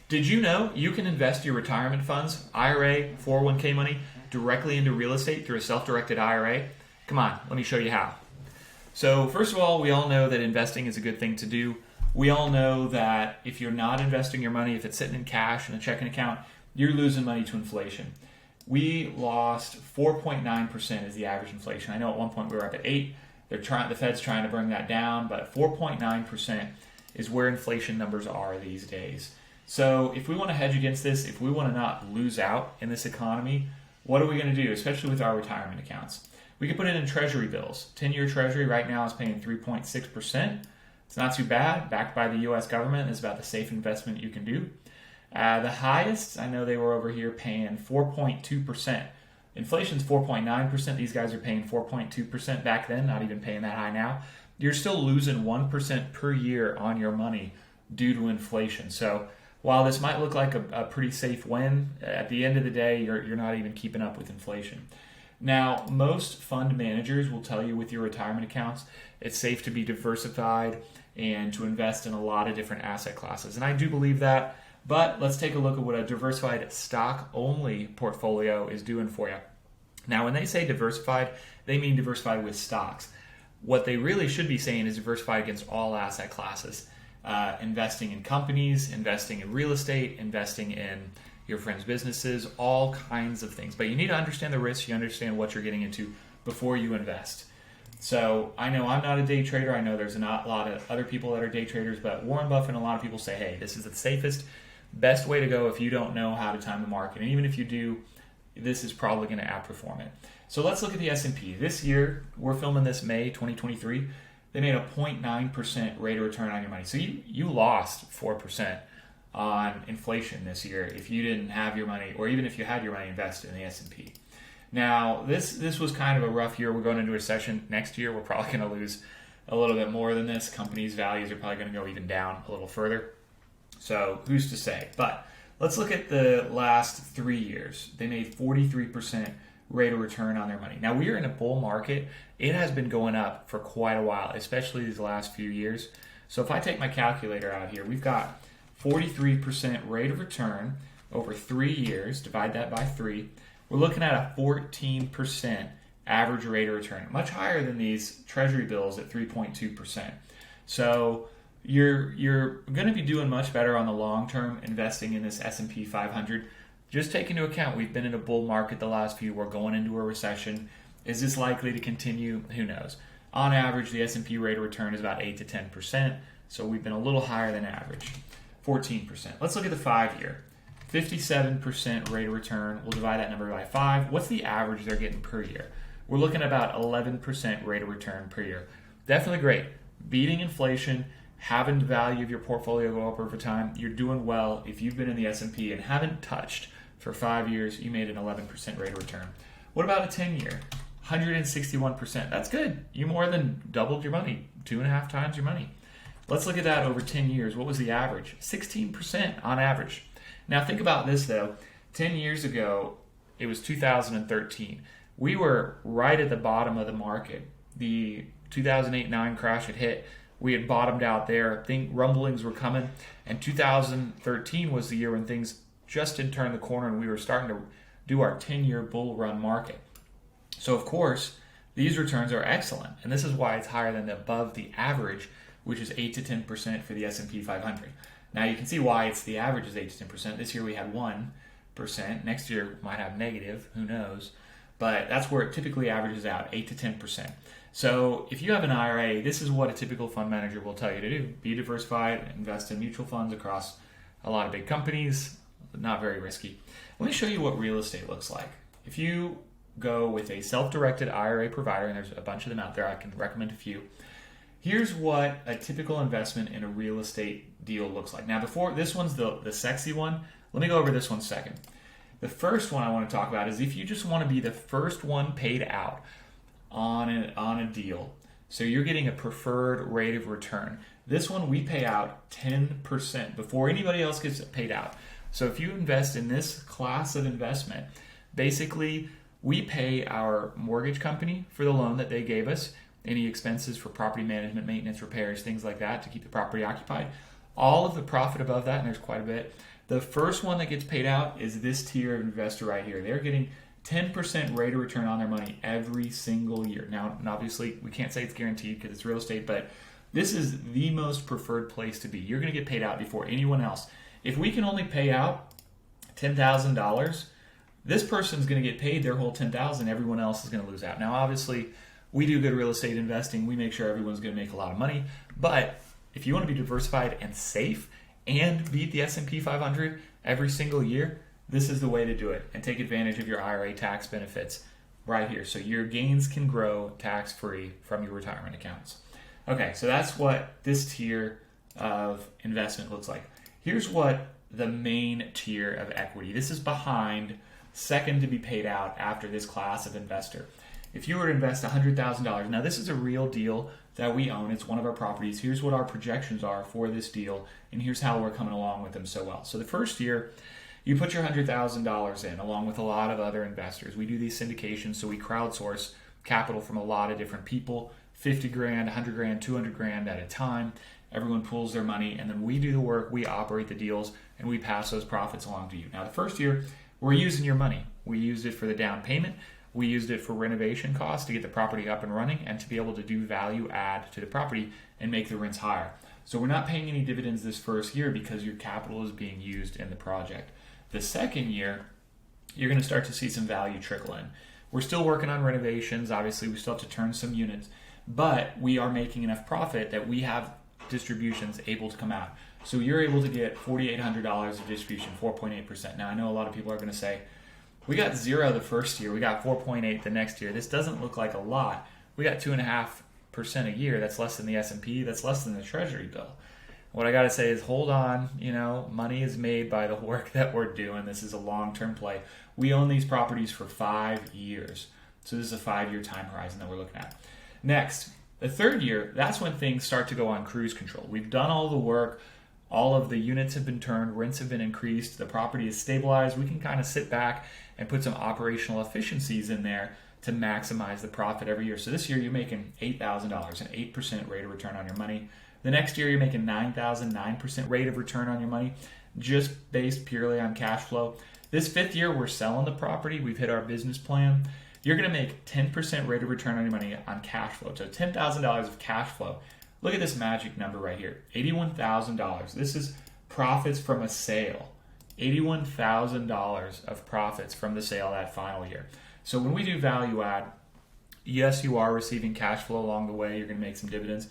Did you know you can invest your retirement funds, IRA, 401k money, directly into real estate through a self-directed IRA? Come on, let me show you how. So first of all, we all know that investing is a good thing to do. We all know that if you're not investing your money, if it's sitting in cash in a checking account, you're losing money to inflation. We lost 4.9% is the average inflation. I know at one point we were up at 8. The Fed's trying to bring that down, but 4.9% is where inflation numbers are these days. So if we want to hedge against this, if we want to not lose out in this economy, what are we going to do, especially with our retirement accounts? We can put it in treasury bills. 10-year treasury right now is paying 3.6%. It's not too bad. Backed by the U.S. government, it's about the safe investment you can do. The highest, I know they were over here paying 4.2%. Inflation's 4.9%. These guys are paying 4.2% back then, not even paying that high now. You're still losing 1% per year on your money due to inflation. So while this might look like a pretty safe win, at the end of the day, you're not even keeping up with inflation. Now, most fund managers will tell you with your retirement accounts, it's safe to be diversified and to invest in a lot of different asset classes. And I do believe that, but let's take a look at what a diversified stock-only portfolio is doing for you. Now, when they say diversified, they mean diversified with stocks. What they really should be saying is diversified against all asset classes. Investing in companies, investing in real estate, investing in your friends' businesses, all kinds of things. But you need to understand the risks, you understand what you're getting into before you invest. So I know I'm not a day trader. I know there's not a lot of other people that are day traders, but Warren Buffett and a lot of people say, hey, this is the safest, best way to go if you don't know how to time the market. And even if you do, this is probably going to outperform it. So let's look at the S&P. This year, we're filming this May 2023. They made a 0.9% rate of return on your money. So you lost 4% on inflation this year if you didn't have your money, or even if you had your money invested in the S&P. Now, this was kind of a rough year. We're going into a recession next year. We're probably going to lose a little bit more than this. Companies' values are probably going to go even down a little further. So who's to say? But let's look at the last 3 years. They made 43% rate of return on their money. Now, we are in a bull market. It has been going up for quite a while, especially these last few years. So if I take my calculator out here, we've got 43% rate of return over 3 years. Divide that by 3. We're looking at a 14% average rate of return, much higher than these treasury bills at 3.2%. So you're going to be doing much better on the long term investing in this S&P 500. Just take into account we've been in a bull market the last few. We're going into a recession. Is this likely to continue? Who knows? On average, the S&P rate of return is about 8 to 10%. So we've been a little higher than average, 14%. Let's look at the 5-year. 57% rate of return. We'll divide that number by 5. What's the average they're getting per year? We're looking at about 11% rate of return per year. Definitely great. Beating inflation, having the value of your portfolio go up over time. You're doing well. If you've been in the S&P and haven't touched for 5 years, you made an 11% rate of return. What about a 10-year? 161%. That's good. You more than doubled your money, 2.5 times your money. Let's look at that over 10 years. What was the average? 16% on average. Now think about this though. 10 years ago, it was 2013. We were right at the bottom of the market. The 2008-9 crash had hit. We had bottomed out there. Rumblings were coming. And 2013 was the year when things just had turned the corner and we were starting to do our 10-year bull run market. So of course, these returns are excellent. And this is why it's higher than above the average, which is 8 to 10% for the S&P 500. Now you can see why it's the average is 8 to 10%. This year we had 1%. Next year we might have negative. Who knows? But that's where it typically averages out, 8 to 10%. So if you have an IRA, this is what a typical fund manager will tell you to do. Be diversified, invest in mutual funds across a lot of big companies, not very risky. Let me show you what real estate looks like. If you go with a self-directed IRA provider, and there's a bunch of them out there, I can recommend a few. Here's what a typical investment in a real estate deal looks like. Now, before this one's the sexy one, let me go over this one second. The first one I want to talk about is if you just want to be the first one paid out on a deal. So you're getting a preferred rate of return. This one we pay out 10% before anybody else gets paid out. So if you invest in this class of investment, basically we pay our mortgage company for the loan that they gave us, any expenses for property management, maintenance, repairs, things like that to keep the property occupied. All of the profit above that, and there's quite a bit, the first one that gets paid out is this tier of investor right here. They're getting 10% rate of return on their money every single year. Now, and obviously, we can't say it's guaranteed because it's real estate, but this is the most preferred place to be. You're going to get paid out before anyone else. If we can only pay out $10,000, this person's going to get paid their whole $10,000. Everyone else is going to lose out. Now, obviously, we do good real estate investing. We make sure everyone's going to make a lot of money. But if you want to be diversified and safe and beat the S&P 500 every single year, this is the way to do it, and take advantage of your IRA tax benefits right here. So your gains can grow tax-free from your retirement accounts. Okay, so that's what this tier of investment looks like. Here's what the main tier of equity. This is behind, second to be paid out after this class of investor. If you were to invest $100,000, now this is a real deal that we own. It's one of our properties. Here's what our projections are for this deal, and here's how we're coming along with them so well. So the first year, you put your $100,000 in along with a lot of other investors. We do these syndications, so we crowdsource capital from a lot of different people, 50 grand, 100 grand, 200 grand at a time. Everyone pools their money, and then we do the work, we operate the deals, and we pass those profits along to you. Now, the first year, we're using your money. We used it for the down payment. We used it for renovation costs to get the property up and running and to be able to do value add to the property and make the rents higher. So we're not paying any dividends this first year because your capital is being used in the project. The second year, you're going to start to see some value trickle in. We're still working on renovations. Obviously, we still have to turn some units, but we are making enough profit that we have distributions able to come out. So you're able to get $4,800 of distribution, 4.8%. Now, I know a lot of people are going to say, we got 0 the first year, we got 4.8 the next year. This doesn't look like a lot. We got 2.5% a year. That's less than the S&P. That's less than the Treasury bill. What I got to say is hold on. Money is made by the work that we're doing. This is a long-term play. We own these properties for 5 years. So this is a 5-year time horizon that we're looking at. Next, the third year, that's when things start to go on cruise control. We've done all the work. All of the units have been turned. Rents have been increased. The property is stabilized. We can kind of sit back and put some operational efficiencies in there to maximize the profit every year. So this year, you're making $8,000, an 8% rate of return on your money. The next year, you're making $9,000, 9% rate of return on your money, just based purely on cash flow. This fifth year, we're selling the property. We've hit our business plan. You're going to make 10% rate of return on your money on cash flow. So $10,000 of cash flow. Look at this magic number right here, $81,000. This is profits from a sale. $81,000 of profits from the sale that final year. So when we do value add, yes, you are receiving cash flow along the way. You're going to make some dividends.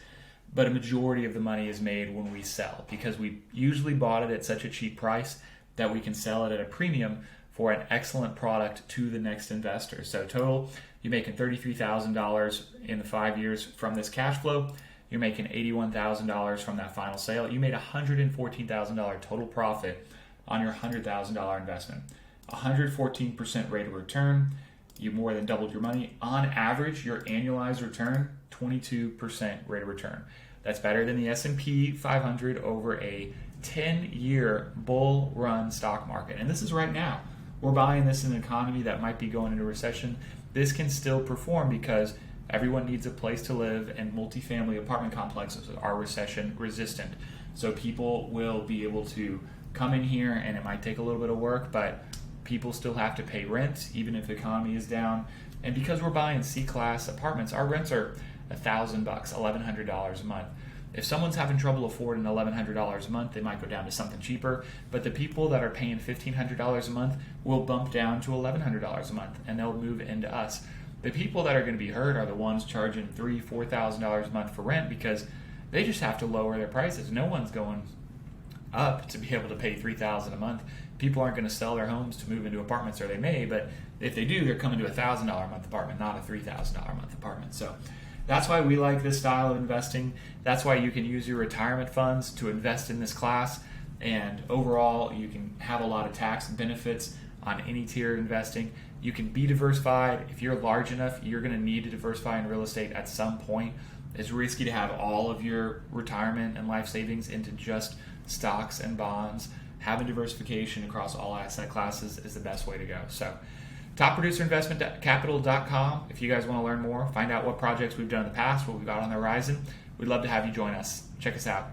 But a majority of the money is made when we sell because we usually bought it at such a cheap price that we can sell it at a premium for an excellent product to the next investor. So total, you're making $33,000 in the 5 years from this cash flow. You're making $81,000 from that final sale. You made $114,000 total profit on your $100,000 investment. 114% rate of return. You more than doubled your money. On average, your annualized return, 22% rate of return. That's better than the S&P 500 over a 10-year bull run stock market. And this is right now. We're buying this in an economy that might be going into recession. This can still perform because everyone needs a place to live, and multifamily apartment complexes are recession resistant. So people will be able to come in here, and it might take a little bit of work, but people still have to pay rent even if the economy is down. And because we're buying C-class apartments, our rents are $1,000, $1,100 a month. If someone's having trouble affording $1,100 a month, they might go down to something cheaper. But the people that are paying $1,500 a month will bump down to $1,100 a month, and they'll move into us. The people that are going to be hurt are the ones charging $3,000, $4,000 a month for rent because they just have to lower their prices. No one's going up to be able to pay $3,000 a month. People aren't going to sell their homes to move into apartments, or they may, but if they do, they're coming to a $1,000 a month apartment, not a $3,000 a month apartment. So that's why we like this style of investing. That's why you can use your retirement funds to invest in this class, and overall you can have a lot of tax benefits on any tier of investing. You can be diversified. If you're large enough, you're going to need to diversify in real estate at some point. It's risky to have all of your retirement and life savings into just stocks and bonds. Having diversification across all asset classes is the best way to go. So topproducerinvestmentcapital.com. If you guys want to learn more, find out what projects we've done in the past, what we've got on the horizon, we'd love to have you join us. Check us out.